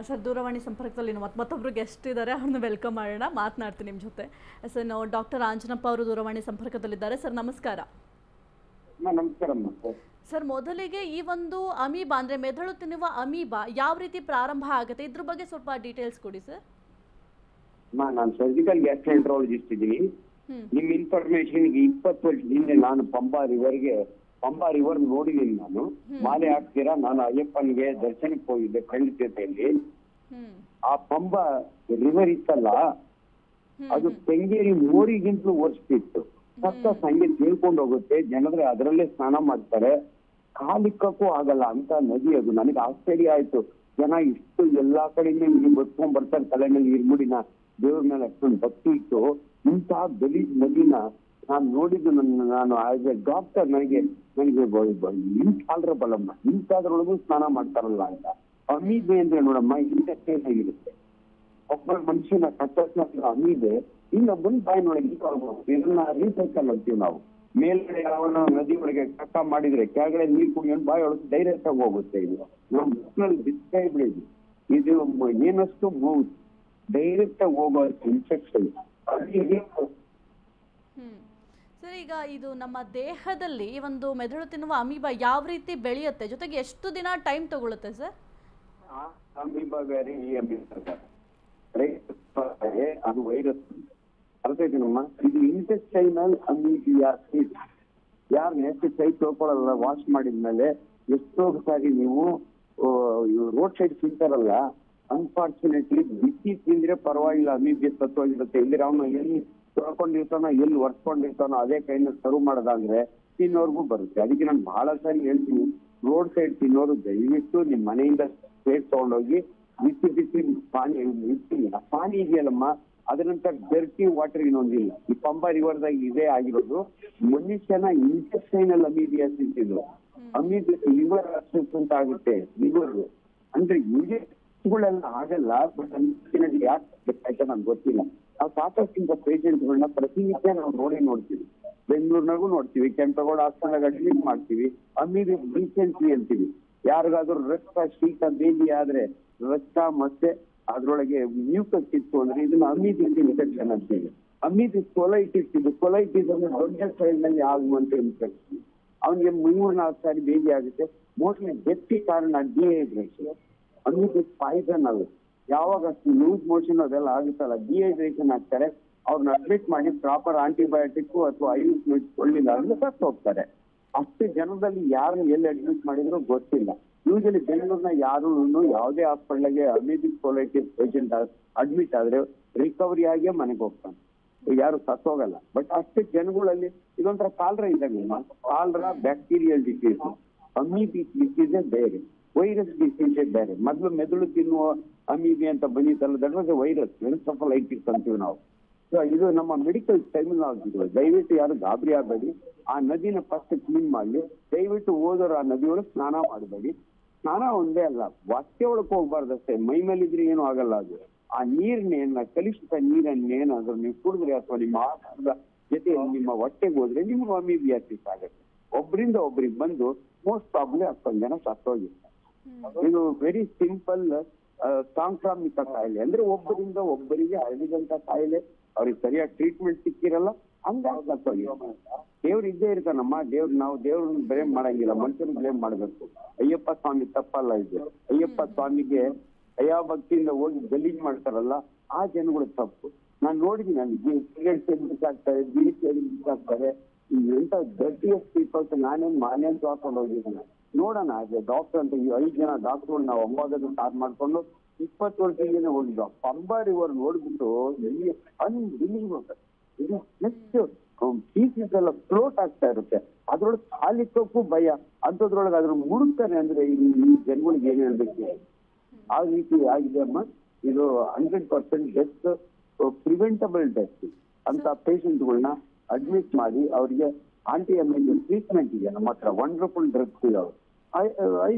Sir ದೂರವಾಣಿ ಸಂಪರ್ಕದಲ್ಲಿ ಮತ್ತೊಬ್ಬರು ಗೆಸ್ಟ್ ಇದ್ದಾರೆ, ಅವ್ರನ್ನ ವೆಲ್ಕಮ್ ಮಾಡೋಣ, ಮಾತನಾಡ್ತೀನಿ ನಿಮ್ಮ ಜೊತೆ. ಸರ್ ನಾವು ಡಾಕ್ಟರ್ ಆಂಜನಪ್ಪ ಅವರು ದೂರವಾಣಿ ಸಂಪರ್ಕದಲ್ಲಿದ್ದಾರೆ. ಸರ್ ನಮಸ್ಕಾರ. ನಮಸ್ಕಾರ. ಸರ್ ಮೊದಲಿಗೆ ಈ ಒಂದು ಅಮೀಬಾ ಅಂದರೆ ಮೆದುಳು ತಿನ್ನುವ ಅಮೀಬಾ ಯಾವ ರೀತಿ ಪ್ರಾರಂಭ ಆಗುತ್ತೆ, ಇದ್ರ ಬಗ್ಗೆ ಸ್ವಲ್ಪ ಡೀಟೇಲ್ಸ್ ಕೊಡಿ ಸರ್. ನಾನು ಸರ್ಜಿಕಲ್ ಗ್ಯಾಸ್ಟ್ರೆಂಟ್ರಾಲಜಿಸ್ಟ್ ಇದ್ದೀನಿ. ನಿಮ್ಮ ಇನ್ಫಾರ್ಮೇಶನ್ಗೆ 20 ವರ್ಷದ ಹಿಂದೆ ನಾನು ಪಂಬಾ ರಿವರ್ ನೋಡಿದ್ದೀನಿ. ನಾನು ಮಾಲೆ ಹಾಕ್ತೀರಾ, ನಾನು ಅಯ್ಯಪ್ಪನಿಗೆ ದರ್ಶನಕ್ಕೆ ಹೋಗಿದ್ದೆ ಫ್ರೆಂಡ್ ಜೊತೆಯಲ್ಲಿ. ಆ ಪಂಬಾ ರಿವರ್ ಇತ್ತಲ್ಲ, ಅದು ಕೆಂಗೇರಿ ಮೋರಿಗಿಂತಲೂ ವರ್ಷಿತ್ತು. ಸತ್ತ ಸಂಗೆ ತೇಳ್ಕೊಂಡು ಹೋಗುತ್ತೆ, ಜನರು ಅದರಲ್ಲೇ ಸ್ನಾನ ಮಾಡ್ತಾರೆ, ಕಾಲಿಕ್ಕಕ್ಕೂ ಆಗಲ್ಲ ಅಂತ ನದಿ ಅದು. ನನಗೆ ಆಶ್ಚರ್ಯ ಆಯ್ತು, ಜನ ಇಷ್ಟು ಎಲ್ಲಾ ಕಡೆಯಿಂದ ಇಲ್ಲಿ ಬಸ್ಕೊಂಡ್ ಬರ್ತಾರೆ, ತಲೆ ಮೇಲೆ ಇರ್ಮುಡಿನ ದೇವ್ರ ಮೇಲೆ ಅಷ್ಟೊಂದು ಭಕ್ತಿ ಇತ್ತು. ಇಂತಹ ಗಲೀಜ್ ನದಿನ ನಾನು ನೋಡಿದ್ದು, ನಾನು ಆಸ್ ಎ ಡಾಕ್ಟರ್ ನನಗೆ ಇನ್ಟಾಲರಬಲ್ ಅಮ್ಮ, ಇಂಥದ್ರೊಳಗೂ ಸ್ನಾನ ಮಾಡ್ತಾರಲ್ಲ ಅಂತ. ಅಮೀಬೆ ಅಂದ್ರೆ ನೋಡಮ್ಮ, ಇಂಟೆಸ್ಟೈನ್ ಆಗಿರುತ್ತೆ. ಒಬ್ಬ ಮನುಷ್ಯನ ಕಟ್ಟಸ್ನ ಅಮೀಬೆ ಇನ್ನೊಬ್ಬನ ಬಾಯಿನೊಳಗೆ ಇದನ್ನ ರೀಸೈಕಲ್ ಅಂತೀವಿ ನಾವು. ಮೇಲ್ಗಡೆ ಯಾವನ ನದಿ ಒಳಗೆ ಕಟ್ಟ ಮಾಡಿದ್ರೆ ಕೆಳಗಡೆ ನೀರು ಕುಡಿಯೋಣ ಬಾಯಿ ಒಳಗೆ ಡೈರೆಕ್ಟ್ ಆಗಿ ಹೋಗುತ್ತೆ. ಇದು ನಮ್ಮ ಬುಕ್ನಲ್ಲಿ ಡಿಸ್ಕ್ರೈಬ್ ಇದು ಏನಷ್ಟು ಮೂವ್ ಡೈರೆಕ್ಟ್ ಆಗಿ ಹೋಗೋ ಇನ್ಫೆಕ್ಷನ್. ಸರ್ ಈಗ ಇದು ನಮ್ಮ ದೇಹದಲ್ಲಿ ಒಂದು ಮೆದುಳು ತಿನ್ನುವ ಅಮೀಬಾ ಯಾವ ರೀತಿ ಬೆಳೆಯುತ್ತೆ, ಜೊತೆಗೆ ಎಷ್ಟು ದಿನ ಟೈಮ್ ತಗೊಳುತ್ತೆ ಸರ್? ಅಮೀಬಾ ಬೇರೆ, ಈ ಅಮೀಬಾ ಬೇರೆ, ಅದು ವೈರಸ್. ಅರ್ಥ ಇದೆನಮ್ಮ, ಇದು ಇಂಟೆಸ್ಟೈನಲ್ ಅಮೀಬಿಯಾಸಿಸ್. ಯಾರು ಎಷ್ಟು ಕೈ ತೊಳ್ಕೊಳ್ಳಲ್ಲ ವಾಶ್ ಮಾಡಿದ್ಮೇಲೆ, ಎಷ್ಟೋ ಸಾರಿ ನೀವು ರೋಡ್ ಸೈಡ್ ತಿಂತಾರಲ್ಲ, ಅನ್ಫಾರ್ಚುನೇಟ್ಲಿ ಬಿಸಿ ತಿಂದ್ರೆ ಪರವಾಗಿಲ್ಲ, ಅಮೀಬಿಯಾ ಸತ್ತೋಗಿರುತ್ತೆ. ಇಲ್ಲಿ ಅವನು ಎಲ್ಲಿ ತೊಳ್ಕೊಂಡಿರ್ತಾನೋ ಎಲ್ಲಿ ಒರ್ಸ್ಕೊಂಡಿರ್ತಾನೋ ಅದೇ ಕೈನ ಸರ್ವ್ ಮಾಡೋದಾದ್ರೆ ತಿನ್ನೋರ್ಗೂ ಬರುತ್ತೆ. ಅದಕ್ಕೆ ನಾನು ಬಹಳ ಸಾರಿ ಹೇಳ್ತೀನಿ, ರೋಡ್ ಸೈಡ್ ತಿನ್ನೋರು ದಯವಿಟ್ಟು ನಿಮ್ ಮನೆಯಿಂದ ಪ್ಲೇಟ್ ತಗೊಂಡೋಗಿ ಬಿಸಿ ಪಾನಿ ಇದೆಯಲ್ಲಮ್ಮ, ಅದರಂತ ಡರ್ಟಿ ವಾಟರ್ ಇನ್ನೊಂದಿಲ್ಲ. ಈ ಪಂಬಾ ರಿವರ್ದಾಗ ಇದೇ ಆಗಿರೋದು. ಮನುಷ್ಯನ ಇಂಟೆಸ್ಟೈನಲ್ ಅಮೀಬಿಯಾಸಿಸ್ ಇದು. ಲಿವರ್ ಅಬ್ಸೆಸ್ ಅಂತ ಆಗುತ್ತೆ. ಲಿವರ್ ಅಂದ್ರೆ ಯೂರಿಯಸ್ಗಳೆಲ್ಲ ಆಗಲ್ಲ, ಬಟ್ ಯಾಕೆ ಆಯ್ತಾ ನನ್ಗೆ ಗೊತ್ತಿಲ್ಲ. ನಾವು ಸಾಕಷ್ಟಿಂದ ಪೇಷಂಟ್ಗಳನ್ನ ಪ್ರತಿನಿತ್ಯ ನಾವು ನೋಡ್ತೀವಿ. ಬೆಂಗಳೂರಿನಾಗೂ ನೋಡ್ತೀವಿ, ಕೆಂಪೇಗೌಡ ಹಾಸ್ಪಿಟಲ್ ಅಡ್ಮಿಟ್ ಮಾಡ್ತೀವಿ. ಅಮೀಬಿ ರೀಸೆಂಟ್ಲಿ ಅಂತೀವಿ. ಯಾರಿಗಾದ್ರೂ ರಕ್ತ ಶೀತ ಬೇದಿ ಆದ್ರೆ ರಕ್ತ ಮತ್ತೆ ಅದ್ರೊಳಗೆ ಮ್ಯೂಕಸ್ ಇತ್ತು ಅಂದ್ರೆ ಇದನ್ನ ಅಮೀಬಿಕ್ ಇನ್ಫೆಕ್ಷನ್ ಅಂತೀವಿ. ಅಮೀಬಿ ಕೊಲೈಟಿಸ್, ಇದು ಕೊಲೈಟಿಸ್ ಅಂದ್ರೆ ದೊಡ್ಡ ಸೈಡ್ ನಲ್ಲಿ ಆಗುವಂತ ಇನ್ಫೆಕ್ಷನ್. ಅವನಿಗೆ 3-4 ಸಾರಿ ಬೇದಿ ಆಗುತ್ತೆ. ಮೋಸ್ಟ್ಲಿ ಡೆತ್ತಿ ಕಾರಣ ಡಿಹೈಡ್ರೇಷನ್. ಅಮೀಬಿ ಪಾಯ್ಸನ್ ಅಲ್ಲ. ಯಾವಾಗ ಲೂಸ್ ಮೋಷನ್ ಅದೆಲ್ಲ ಆಗುತ್ತಲ್ಲ, ಡಿಹೈಡ್ರೇಷನ್ ಆಗ್ತಾರೆ. ಅವ್ರನ್ನ ಅಡ್ಮಿಟ್ ಮಾಡಿ ಪ್ರಾಪರ್ ಆಂಟಿಬಯೋಟಿಕ್ ಅಥವಾ ಐವಿ ಫ್ಲೂಯಿಡ್ ಕೊಳ್ಳಿಲ್ಲ ಅಂದ್ರೆ ಸತ್ತು ಹೋಗ್ತಾರೆ. ಅಷ್ಟು ಜನದಲ್ಲಿ ಯಾರು ಎಲ್ಲಿ ಅಡ್ಮಿಟ್ ಮಾಡಿದ್ರು ಗೊತ್ತಿಲ್ಲ. ಯೂಶಲಿ ಬೆಂಗಳೂರಿನ ಯಾರು ಯಾವುದೇ ಹಾಸ್ಪಿಟಲ್ಗೆ ಅಮೀಬಿಕ್ ಕೊಲೈಟಿಸ್ ಪೇಷಂಟ್ ಅಡ್ಮಿಟ್ ಆದ್ರೆ ರಿಕವರಿ ಆಗಿಯೇ ಮನೆಗೆ ಹೋಗ್ತಾನೆ, ಯಾರು ಸತ್ತೋಗಲ್ಲ. ಬಟ್ ಅಷ್ಟು ಜನಗಳಲ್ಲಿ ಇದೊಂಥರ ಕಾಲ್ರ ಇದ್ದಂಗೆ. ಕಾಲ್ರ ಬ್ಯಾಕ್ಟೀರಿಯಲ್ ಡಿಸೀಸ್, ಅಮೀಬಿಕ್ ಡಿಸೀಸೇ ಬೇರೆ, ವೈರಸ್ ಡಿಸೀಸೇ ಬೇರೆ. ಮೊದಲು ಮೆದುಳು ತಿನ್ನುವ ಅಮೀಬಿ ಅಂತ ಬಂದಿತ್ತಲ್ಲ, that was a virus, encephalitis ಅಂತೀವಿ ನಾವು. ಇದು ನಮ್ಮ ಮೆಡಿಕಲ್ ಟರ್ಮಿನಾಲಜಿ. ದಯವಿಟ್ಟು ಯಾರು ಗಾಬರಿ ಆಗಬೇಡಿ. ಆ ನದಿನ ಫಸ್ಟ್ ಕ್ಲೀನ್ ಮಾಡಿ, ದಯವಿಟ್ಟು ಹೋದವರು ಆ ನದಿಯೊಳಗೆ ಸ್ನಾನ ಮಾಡಬೇಡಿ. ಸ್ನಾನ ಒಂದೇ ಅಲ್ಲ, ಹೊಟ್ಟೆ ಒಳಗೆ ಹೋಗ್ಬಾರ್ದಷ್ಟೇ, ಮೈ ಮೇಲಿದ್ರೆ ಏನು ಆಗಲ್ಲ. ಅದು ಆ ನೀರ್ನೇನ ಕಲುಷಿತ ನೀರನ್ನೇನಾದ್ರೂ ನೀವು ಕುಡಿದ್ರೆ ಅಥವಾ ನಿಮ್ಮ ಆಹಾರದ ಜೊತೆ ನಿಮ್ಮ ಹೊಟ್ಟೆಗೆ ಹೋದ್ರೆ ನಿಮ್ಗೆ ಅಮೀಬಿಯಾಸಿಸ್ ಆಗುತ್ತೆ. ಒಬ್ಬರಿಂದ ಒಬ್ರಿಗೆ ಬಂದು ಮೋಸ್ಟ್ ಪ್ರಾಬ್ಲಿ 10 ಜನ ಸತ್ತೋಗಿರ್ತಾರೆ. ಇದು ವೆರಿ ಸಿಂಪಲ್ ಸಾಂಕ್ರಾಮಿಕ ಕಾಯಿಲೆ. ಅಂದ್ರೆ ಒಬ್ಬರಿಂದ ಒಬ್ಬರಿಗೆ ಹರಡಿದಂತ ಕಾಯಿಲೆ. ಅವ್ರಿಗೆ ಸರಿಯಾಗಿ ಟ್ರೀಟ್ಮೆಂಟ್ ಸಿಕ್ಕಿರಲ್ಲ, ಹಂಗಾಗಿ ಸತ್ತೋಗಿರ್ತಾರೆ. ದೇವ್ರು ಇದ್ದೇ ಇರ್ತಾನಮ್ಮ. ನಾವು ದೇವ್ರನ್ನ ಬ್ಲೇಮ್ ಮಾಡಂಗಿಲ್ಲ, ಮನುಷ್ಯನ ಬ್ಲೇಮ್ ಮಾಡ್ಬೇಕು. ಅಯ್ಯಪ್ಪ ಸ್ವಾಮಿ ತಪ್ಪಲ್ಲ ಇದು. ಅಯ್ಯಪ್ಪ ಸ್ವಾಮಿಗೆ ಭಕ್ತಿಯಿಂದ ಹೋಗಿ ಗಲೀಜ್ ಮಾಡ್ತಾರಲ್ಲ, ಆ ಜನಗಳು ತಪ್ಪು. ನಾನು ನೋಡಿದೀನಿ, ನನಗೆ ಸಿಗರೇಟ್ ಸೇರ್ಬೇಕಾಗ್ತಾರೆ, ಬೀಡಿ ಸೇರ್ಬೇಕಾಗ್ತಾರೆ. ಎಂತ ಡರ್ಟಿಯಸ್ಟ್ ಪೀಪಲ್ಸ್ ನಾನೇನ್ ಹಾಕೊಂಡು ಹೋಗಿದ್ದಾನೆ. ನೋಡೋಣ ಡಾಕ್ಟರ್ ಅಂತ 5 ಜನ ಡಾಕ್ಟರ್ ನಾವು ಅಂಬಾಗದ ಸ್ಟಾರ್ಟ್ ಮಾಡ್ಕೊಂಡು 20 ವರ್ಷದಿಂದನೇ ಹೋಗಿದ್ವು. ಪಂಬಾ ರಿವರ್ ನೋಡ್ಬಿಟ್ಟು ಅನ್ಬಿಲೀವಬಲ್. ಇದು ನೆಕ್ಸ್ಟ್ ಪೀಸಸ್ ಎಲ್ಲ ಫ್ಲೋಟ್ ಆಗ್ತಾ ಇರುತ್ತೆ. ಅದ್ರೊಳಗೆ ಕಾಲಿಕ್ಕೂ ಭಯ. ಅಂತದ್ರೊಳಗೆ ಅದ್ರ ಮುಡುಕ್ತಾನೆ ಅಂದ್ರೆ ಈ ಜನಗಳಿಗೆ ಏನ್ ಹೇಳ್ಬೇಕು, ಆ ರೀತಿ ಆಗಿದೆ ಅಮ್ಮ. ಇದು 100% ಡೆತ್, ಪ್ರಿವೆಂಟಬಲ್ ಡೆತ್. ಅಂತ ಪೇಷಂಟ್ಗಳನ್ನ ಅಡ್ಮಿಟ್ ಮಾಡಿ ಅವ್ರಿಗೆ ಆಂಟಿ ಅಮೀಬಿ ಟ್ರೀಟ್ಮೆಂಟ್ ಇದೆ ನಮ್ಮ ಹತ್ರ. ವಂಡರ್ಫುಲ್ ಡ್ರಗ್ಸ್ ಇದಾವೆ.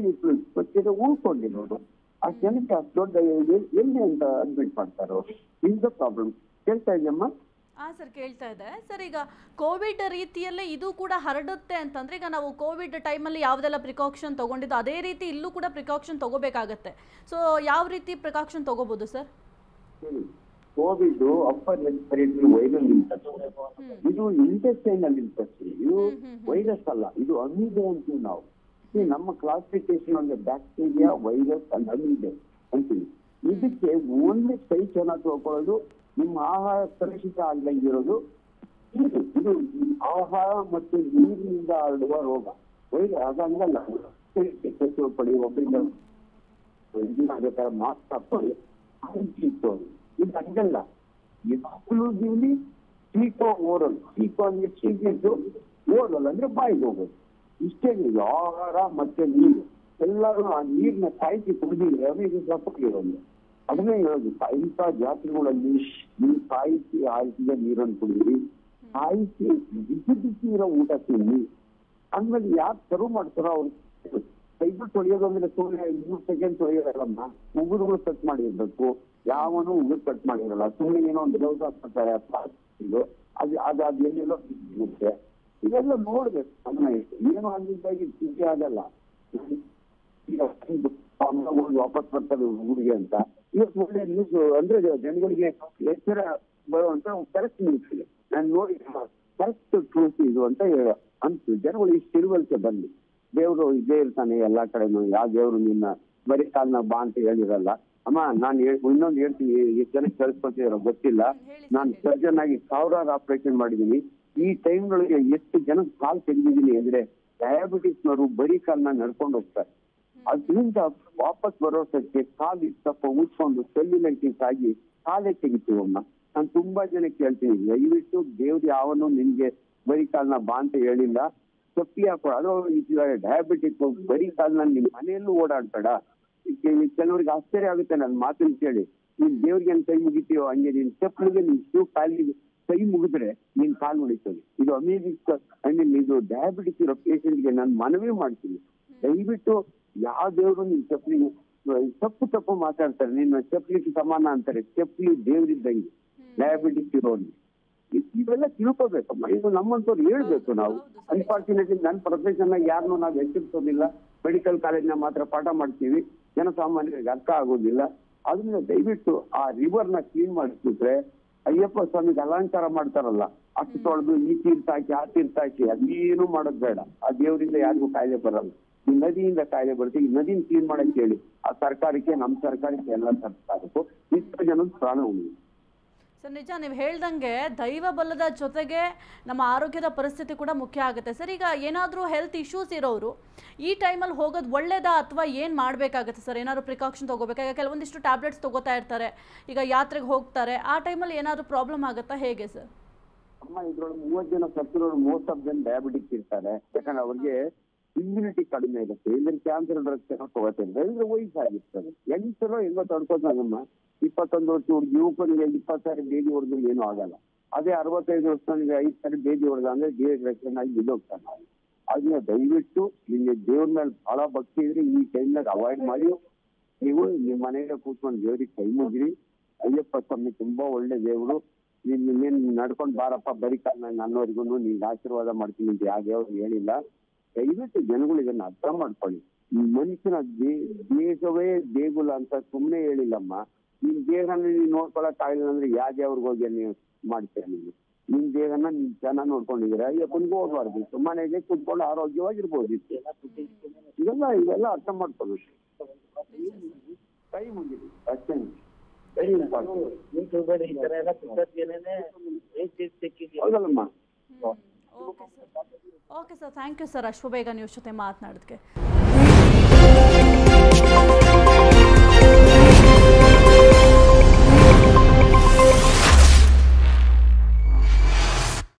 ಉಳ್ಕೊಂಡಿರೋದು ಆ ಜನಕ್ಕೆ ಅಷ್ಟು ದೊಡ್ಡ ಎಲ್ಲಿ ಅಂತ ಅಡ್ಮಿಟ್ ಮಾಡ್ತಾರೋ. Is the problem. ಕೇಳ್ತಾ ಇದೆಯಮ್ಮ? ಸರ್ ಕೇಳ್ತಾ ಇದೆ ಸರ್. ಈಗ ಕೋವಿಡ್ ರೀತಿಯಲ್ಲೇ ಇದು ಕೂಡ ಹರಡುತ್ತೆ ಅಂತಂದ್ರೆ, ಈಗ ನಾವು ಕೋವಿಡ್ ಟೈಮಲ್ಲಿ ಯಾವುದೆಲ್ಲ ಪ್ರಿಕಾಕ್ಷನ್ ತಗೊಂಡಿದ್ದು ಅದೇ ರೀತಿ ಇಲ್ಲೂ ಕೂಡ ಪ್ರಿಕಾಕ್ಷನ್ ತಗೋಬೇಕಾಗತ್ತೆ. ಸೊ ಯಾವ ರೀತಿ ಪ್ರಿಕಾಕ್ಷನ್ ತಗೋಬಹುದು sir? Covid upper respiratory viral infection, ಇದು ಇಂಟೆಸ್ಟೈನಲ್ ಇನ್ಫೆಕ್ಷನ್. ಇದು ವೈರಸ್ ಅಲ್ಲ, ಇದು ಅಮೀಬೆ ಅಂತೀವಿ ನಾವು. ನಮ್ಮ ಕ್ಲಾಸಿಫಿಕೇಶನ್ ಅಂದ್ರೆ ಬ್ಯಾಕ್ಟೀರಿಯಾ, ವೈರಸ್ ಅಂಡ್ ಅಮೀಬೆ ಅಂತೀವಿ. ಇದಕ್ಕೆ ಓನ್ಲಿ ಕೈ ಚೆನ್ನಾಗಿ ತೊಳ್ಕೊಳ್ಳೋದು, ನಿಮ್ಮ ಆಹಾರ ಕಲುಷಿತ ಆಗ್ದಂಗಿರೋದು. ಇದು ಆಹಾರ ಮತ್ತು ನೀರಿನಿಂದ ಹರಡುವ ರೋಗ. ಅದಂಗಲ್ಲ, ಪಡಿ ಒಬ್ಬರಿಂದ ಇದನ್ನಾಗಬೇಕಾದ್ರೆ ಮಾಸ್ಕ್ ಹಾಕೊಳ್ಳಿ, ಇದು ಹಂಗಲ್ಲ. Exclusively ಟೀಕೋ oral. ಟೀಕೋ ಅಂದ್ರೆ ಚೀಕಿದ್ದು, ಓರಲ್ ಅಂದ್ರೆ ಬಾಯಿಗೆ ಹೋಗೋದು. ಇಷ್ಟೇ. ಆಹಾರ ಮತ್ತೆ ನೀರು ಎಲ್ಲರೂ ಆ ನೀರ್ನ ಕಾಯಿಸಿ ಕುಡಿದಿದ್ರೆ ಅವರಿಗೆ ಸಪ್ಪಗಿರೋದು. ಅದನ್ನೇ ಹೇಳೋದು, ಇಂಥ ಜಾತ್ರೆಗಳಲ್ಲಿ ನೀವು ಕಾಯಿಸಿ ಆರಿಸಿದ ನೀರನ್ನು ಕುಡಿದ್ರಿ, ಕಾಯಿಸಿ ಬಿಸಿ ಬಿಸಿ ಇರೋ ಊಟ ತಿನ್ನಿ. ಅಂದ್ಮೇಲೆ ಯಾರು ಸರ್ವ್ ಮಾಡ್ತಾರೋ ಅವ್ರು ಕೈಗಳು ತೊಳೆಯೋದು ಅಂದ್ರೆ ಸುಮ್ಮನೆ 3 ಸೆಕೆಂಡ್ ತೊಳೆಯೋದಲ್ಲಮ್ಮ. ಉಗುರುಗಳು ಕಟ್ ಮಾಡಿರ್ಬೇಕು, ಯಾವನು ಉಗುರು ಕಟ್ ಮಾಡಿರಲ್ಲ. ಸುಮ್ಮನೆ ಏನೋ ಒಂದು ಗ್ಲೌಸ್ ಹಾಕ್ತಾರೆ, ಅದು ಎಲ್ಲೆಲ್ಲೋ ಸಿಗುತ್ತೆ. ಇವೆಲ್ಲ ನೋಡ್ಬೇಕು. ಏನು ಅಂದಿದ್ದಾಗಿ ಚಿಂತೆ ಆಗಲ್ಲ. ಈಗ ವಾಪಸ್ ಬರ್ತಾರೆ ಊರಿಗೆ ಅಂತ ಇವತ್ತು ಒಳ್ಳೆ ನ್ಯೂಸ್ ಅಂದ್ರೆ ಜನಗಳಿಗೆ ಎಚ್ಚರ ಬರುವಂತ ಕರೆಕ್ಟ್ ನ್ಯೂಸ್ ಇದೆ. ನಾನು ನೋಡಿ ಕರೆಕ್ಟ್ ಟ್ರೂತ್ ಇದು ಅಂತ ಅನ್ಸು. ಜನಗಳು ಇಷ್ಟು ತಿಳುವಳಿಕೆ ಬಂದು ದೇವ್ರು ಇದೇ ಇರ್ತಾನೆ ಎಲ್ಲಾ ಕಡೆನೂ. ಯಾವ ದೇವ್ರು ನಿನ್ನ ಬರೀ ಕಾಲ್ನ ಬಾ ಅಂತ ಹೇಳಿರಲ್ಲ. ಅಮ್ಮ ನಾನು ಇನ್ನೊಂದು ಹೇಳ್ತೀನಿ, ಎಷ್ಟು ಜನಕ್ಕೆ ಕಳ್ಸ್ಕೊಳ್ತಿದಾರೋ ಗೊತ್ತಿಲ್ಲ. ನಾನು ಸರ್ಜನ್ ಆಗಿ 1000 ಆಪರೇಷನ್ ಮಾಡಿದೀನಿ. ಈ ಟೈಮ್ಗಳಿಗೆ ಎಷ್ಟು ಜನ ಕಾಲ್ ತೆಗೆದಿದ್ದೀನಿ ಅಂದ್ರೆ ಡಯಾಬಿಟಿಸ್ನವರು ಬರೀ ಕಾಲ್ನ ನಡ್ಕೊಂಡು ಹೋಗ್ತಾರೆ. ಅದರಿಂದ ವಾಪಸ್ ಬರೋಸಕ್ಕೆ ಕಾಲು ಸ್ವಲ್ಪ ಉಚ್ಕೊಂಡು ಸೆಲ್ಯುಲೈಟಿಸ್ ಆಗಿ ಕಾಲೇ ತೆಗಿತೀವಮ್ಮ. ನಾನು ತುಂಬಾ ಜನಕ್ಕೆ ಹೇಳ್ತೀನಿ, ದಯವಿಟ್ಟು ದೇವ್ರು ಯಾವನು ನಿನ್ಗೆ ಬರೀ ಕಾಲ್ನ ಬಾ ಅಂತ ಹೇಳಿಲ್ಲ. ಚಪ್ಪಲಿ ಹಾಕೋ. ಅದು ಡಯಾಬಿಟಿಕ್ ಬರೀ ಕಾಲ್ನ ನಿಮ್ ಮನೆಯಲ್ಲೂ ಓಡಾಡ್ಬೇಡ. ಕೆಲವ್ರಿಗೆ ಆಶ್ಚರ್ಯ ಆಗುತ್ತೆ ನನ್ನ ಮಾತನ್ನು ಕೇಳಿ. ನೀನ್ ದೇವ್ರಿಗೆ ಏನ್ ಕೈ ಮುಗಿತೀಯೋ ಹಂಗೆ ನೀನ್ ಚಪ್ಪಲಿಗೆ ನೀನ್ ಕಾಲಿಗೆ ಕೈ ಮುಗಿದ್ರೆ ನೀನ್ ಕಾಲು ಮುಡಿತದೆ. ಇದು ಅಮೀಬಿಕ್ ಇದು ಡಯಾಬಿಟಿಸ್ ಇರೋ ಪೇಷಂಟ್ಗೆ ನಾನು ಮನವಿ ಮಾಡ್ತೀನಿ, ದಯವಿಟ್ಟು ಯಾವ ದೇವ್ರು ನಿನ್ ಚಪ್ಪಲಿಗೆ ತಪ್ಪು ಮಾತಾಡ್ತಾರೆ. ನಿನ್ನ ಚಪ್ಪಲಿಗೆ ಸಮಾನ ಅಂತಾರೆ. ಚಪ್ಪಲಿ ದೇವ್ರಿದ್ದಂಗೆ ಡಯಾಬಿಟಿಸ್ ಇರೋನು. ಇವೆಲ್ಲ ತಿಳ್ಕೋಬೇಕಮ್ಮ. ಇದು ನಮ್ಮಂತವ್ರು ಹೇಳ್ಬೇಕು ನಾವು. ಅನ್ಫಾರ್ಚುನೇಟ್ಲಿ ನನ್ನ ಪ್ರೊಫೆಷನ್ ಆಗಿ ಯಾರನ್ನೂ ನಾವು ಎಚ್ಚರಿಸೋದಿಲ್ಲ. ಮೆಡಿಕಲ್ ಕಾಲೇಜ್ನ ಮಾತ್ರ ಪಾಠ ಮಾಡ್ತೀವಿ, ಜನಸಾಮಾನ್ಯರಿಗೆ ಅರ್ಥ ಆಗೋದಿಲ್ಲ. ಅದನ್ನ ದಯವಿಟ್ಟು ಆ ರಿವರ್ನ ಕ್ಲೀನ್ ಮಾಡಿಸ್ಬಿಟ್ರೆ, ಅಯ್ಯಪ್ಪ ಸ್ವಾಮಿಗೆ ಅಲಂಕಾರ ಮಾಡ್ತಾರಲ್ಲ ಅಷ್ಟು ತೊಳೆದು ಈ ತೀರ್ಥ ಹಾಕಿ ಆ ತೀರ್ಥ ಹಾಕಿ ಅದೇನು ಮಾಡೋದ್ ಬೇಡ. ಆ ದೇವರಿಂದ ಯಾರಿಗೂ ಕಾಯಿಲೆ ಬರಲ್ಲ. ಈ ನದಿಯಿಂದ ಕಾಯಿಲೆ ಬರುತ್ತೆ. ಈ ನದಿನ ಕ್ಲೀನ್ ಮಾಡಕ್ ಹೇಳಿ ಆ ಸರ್ಕಾರಕ್ಕೆ, ನಮ್ಮ ಸರ್ಕಾರಕ್ಕೆ, ಎಲ್ಲ ಸರ್ಕಾರಕ್ಕೂ ಇಷ್ಟು ಜನದ ಪ್ರಾಣ ಉಂಟು. ಸರ್ ನಿಜ, ನೀವು ಹೇಳ್ದಂಗೆ ದೈವ ಬಲದ ಜೊತೆಗೆ ನಮ್ಮ ಆರೋಗ್ಯದ ಪರಿಸ್ಥಿತಿ ಕೂಡ ಮುಖ್ಯ ಆಗುತ್ತೆ ಸರ್. ಈಗ ಏನಾದರೂ ಹೆಲ್ತ್ ಇಶ್ಯೂಸ್ ಇರೋರು ಈ ಟೈಮಲ್ಲಿ ಹೋಗೋದು ಒಳ್ಳೇದಾ ಅಥವಾ ಏನು ಮಾಡಬೇಕಾಗುತ್ತೆ ಸರ್? ಏನಾದರೂ ಪ್ರಿಕಾಕ್ಷನ್ ತೊಗೋಬೇಕಾ? ಈಗ ಕೆಲವೊಂದಿಷ್ಟು ಟ್ಯಾಬ್ಲೆಟ್ಸ್ ತೊಗೋತಾ ಇರ್ತಾರೆ, ಈಗ ಯಾತ್ರೆಗೆ ಹೋಗ್ತಾರೆ, ಆ ಟೈಮಲ್ಲಿ ಏನಾದರೂ ಪ್ರಾಬ್ಲಮ್ ಆಗುತ್ತಾ, ಹೇಗೆ ಸರ್? ಅಮ್ಮ, ಇದ್ರೊಳಗೆ 30 ಜನ ಸತ್ತಿರೋರು ಮೋಸ್ಟ್ ಆಫ್ ಜನ ಡಯಾಬಿಟಿಕ್ಸ್ ಇರ್ತಾರೆ. ಯಾಕಂದ್ರೆ ಅವ್ರಿಗೆ ಇಮ್ಯುನಿಟಿ ಕಡಿಮೆ ಇರುತ್ತೆ. ಇಲ್ಲಿನ ಕ್ಯಾನ್ಸರ್ ಡ್ರಗ್ಸ್ ಏನೋ ತಗೋತಿದ್ರೆ ಇದ್ರೆ ವಯಸ್ಸಾಗಿರ್ತದೆ. ಹೆಂಗಸರು ಹೆಂಗೋ ತಡ್ಕೋತಾಗಮ್ಮ. 21 ವರ್ಷ ಹುಡುಗಿ ಯುವಕರಿಗೆ 20 ಸಾರಿ ಬೇದಿ ಹೊಡೆದ್ರು ಏನೂ ಆಗಲ್ಲ. ಅದೇ 65 ವರ್ಷನಿಗೆ 5 ಸಾರಿ ಬೇದಿ ಹೊಡೆದ ಅಂದ್ರೆ ಡಿಹೈಡ್ರೇಷನ್ ಆಗಿ ಬಿದ್ದೋಗ್ತಾನೆ. ಅದನ್ನ ದಯವಿಟ್ಟು ನಿಮಗೆ ದೇವ್ರ ಮೇಲೆ ಬಹಳ ಭಕ್ತಿ ಇದ್ರೆ ಈ ಟೈಮ್ನಾಗ ಅವಾಯ್ಡ್ ಮಾಡಿ ನೀವು ನಿಮ್ಮ ಮನೆಗೆ ಕೂತ್ಕೊಂಡು ದೇವ್ರಿಗೆ ಕೈ ಮುಗಿರಿ. ಅಯ್ಯಪ್ಪ ಸ್ವಾಮಿ ತುಂಬಾ ಒಳ್ಳೆ ದೇವರು, ನೀನ್ ನಡ್ಕೊಂಡ್ ಬಾರಪ್ಪ ಬರೀ ಕಾಲ ನನ್ನವರಿಗೂ ನಿನ್ಗೆ ಆಶೀರ್ವಾದ ಮಾಡ್ತೀನಿ ಅಂತ ಯಾವ ದೇವ್ರು ಹೇಳಿಲ್ಲ. ದಯವಿಟ್ಟು ಜನಗಳು ಇದನ್ನ ಅರ್ಥ ಮಾಡ್ಕೊಳ್ಳಿ. ಮನುಷ್ಯನ ದೇಹವೇ ದೇಗುಲ ಅಂತ ಸುಮ್ಮನೆ ಹೇಳಿಲ್ಲಮ್ಮ. ನಿನ್ ದೇಹನ ನೀನ್ ನೋಡ್ಕೊಳಕ್ ಆಗಿಲ್ಲ ಅಂದ್ರೆ ಯಾವ ದೇವ್ರಿಗೆ ಹೋಗಿ ನೀವು ಮಾಡ್ತೀರ? ನಿನ್ ದೇಹನ ನೀನ್ ಚೆನ್ನಾಗಿ ನೋಡ್ಕೊಂಡಿದ್ದೀರ, ಅಯ್ಯಪ್ಪನ್ಗೂ ಹೋಗ್ಬಾರ್ದಿತ್ತು, ಮನೆಗೆ ಕುತ್ಕೊಂಡು ಆರೋಗ್ಯವಾಗಿರ್ಬೋದಿತ್ತು. ಇವೆಲ್ಲ ಅರ್ಥ ಮಾಡ್ಕೋಬೇಕು. ಕೈ ಮುಗಿದಿ ಅಷ್ಟೇ. ಹೌದಲ್ಲಮ್ಮ? Okay sir, thank you sir ಅಷ್ಟು ಬೇಗ ನ್ಯೂಸ್ ಜೊತೆ ಮಾತನಾಡೋದಕ್ಕೆ.